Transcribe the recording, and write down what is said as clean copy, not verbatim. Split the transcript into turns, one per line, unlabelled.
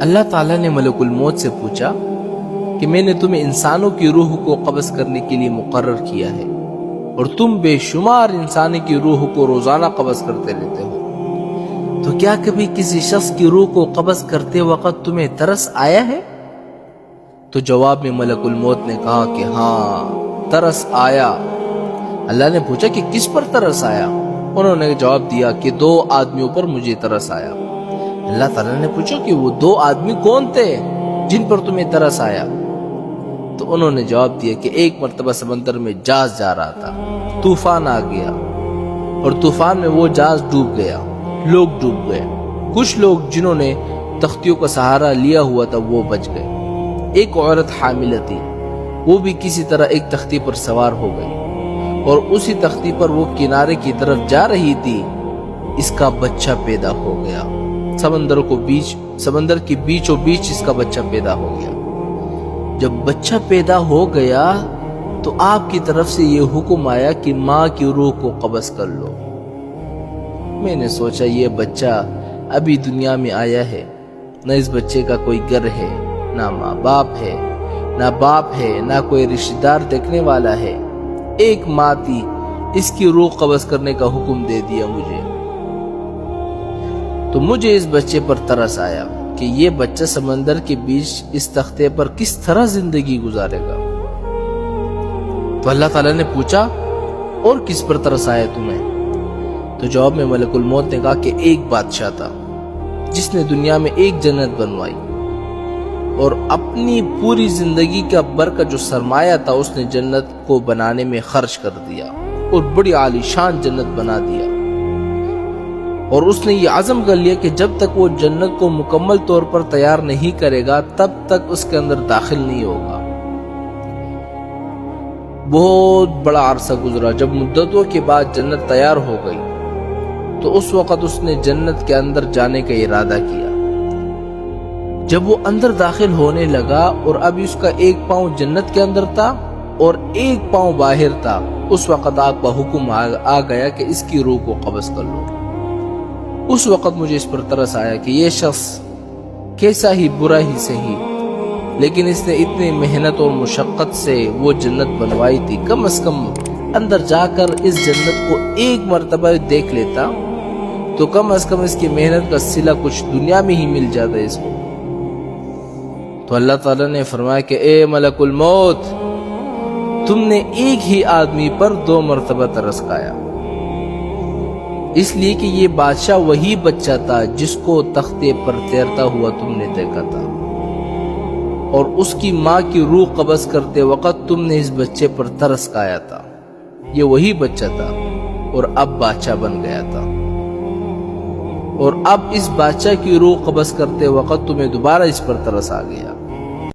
اللہ تعالیٰ نے ملک الموت سے پوچھا کہ میں نے تمہیں انسانوں کی روح کو قبض کرنے کے لیے مقرر کیا ہے اور تم بے شمار انسانی کی روح کو روزانہ قبض کرتے رہتے ہو، تو کیا کبھی کسی شخص کی روح کو قبض کرتے وقت تمہیں ترس آیا ہے؟ تو جواب میں ملک الموت نے کہا کہ ہاں، ترس آیا۔ اللہ نے پوچھا کہ کس پر ترس آیا؟ انہوں نے جواب دیا کہ 2 آدمیوں پر مجھے ترس آیا۔ اللہ تعالیٰ نے پوچھا کہ وہ 2 آدمی کون تھے جن پر تمہیں ترس آیا؟ تو انہوں نے جواب دیا کہ ایک مرتبہ سمندر میں جہاز جا رہا تھا، طوفان آ گیا اور طوفان میں وہ جہاز ڈوب گیا، لوگ ڈوب گئے، کچھ لوگ جنہوں نے تختیوں کا سہارا لیا ہوا تھا وہ بچ گئے۔ ایک عورت حاملہ تھی، وہ بھی کسی طرح ایک تختی پر سوار ہو گئی اور اسی تختی پر وہ کنارے کی طرف جا رہی تھی، اس کا بچہ پیدا ہو گیا۔ سمندر کے بیچوں بیچ اس کا بچہ پیدا ہو گیا۔ جب بچہ پیدا ہو گیا تو آپ کی طرف سے یہ حکم آیا کہ ماں کی روح کو قبض کر لو۔ میں نے سوچا یہ بچہ ابھی دنیا میں آیا ہے، نہ اس بچے کا کوئی گھر ہے، نہ ماں باپ ہے، نہ باپ ہے، نہ کوئی رشتہ دار دیکھنے والا ہے، ایک ماں تھی، اس کی روح قبض کرنے کا حکم دے دیا مجھے۔ تو مجھے اس بچے پر ترس آیا کہ یہ بچہ سمندر کے بیچ اس تختے پر کس طرح زندگی گزارے گا۔ تو اللہ تعالیٰ نے پوچھا اور کس پر ترس آیا تمہیں؟ تو جواب میں ملک الموت نے کہا کہ ایک بادشاہ تھا جس نے دنیا میں ایک جنت بنوائی اور اپنی پوری زندگی کا بھر کا جو سرمایہ تھا اس نے جنت کو بنانے میں خرچ کر دیا اور بڑی عالی شان جنت بنا دیا، اور اس نے یہ عزم کر لیا کہ جب تک وہ جنت کو مکمل طور پر تیار نہیں کرے گا تب تک اس کے اندر داخل نہیں ہوگا۔ بہت بڑا عرصہ گزرا، جب مدتوں کے بعد جنت تیار ہو گئی تو اس وقت اس نے جنت کے اندر جانے کا ارادہ کیا۔ جب وہ اندر داخل ہونے لگا اور ابھی اس کا ایک پاؤں جنت کے اندر تھا اور ایک پاؤں باہر تھا، اس وقت آپ کا حکم آ گیا کہ اس کی روح کو قبض کر لو۔ اس وقت مجھے اس پر ترس آیا کہ یہ شخص کیسا ہی برا ہی صحیح، لیکن اس نے اتنی محنت اور مشقت سے وہ جنت بنوائی تھی، کم از کم اندر جا کر اس جنت کو ایک مرتبہ دیکھ لیتا تو کم از کم اس کی محنت کا صلہ کچھ دنیا میں ہی مل جاتا اس کو۔ تو اللہ تعالیٰ نے فرمایا کہ اے ملک الموت، تم نے ایک ہی آدمی پر 2 مرتبہ ترس کھایا، اس لیے کہ یہ بادشاہ وہی بچہ تھا جس کو تختے پر تیرتا ہوا تم نے دیکھا تھا، اور اس کی ماں کی روح قبض کرتے وقت تم نے اس بچے پر ترس کھایا تھا۔ یہ وہی بچہ تھا اور اب بادشاہ بن گیا تھا، اور اب اس بادشاہ کی روح قبض کرتے وقت تمہیں دوبارہ اس پر ترس آ گیا۔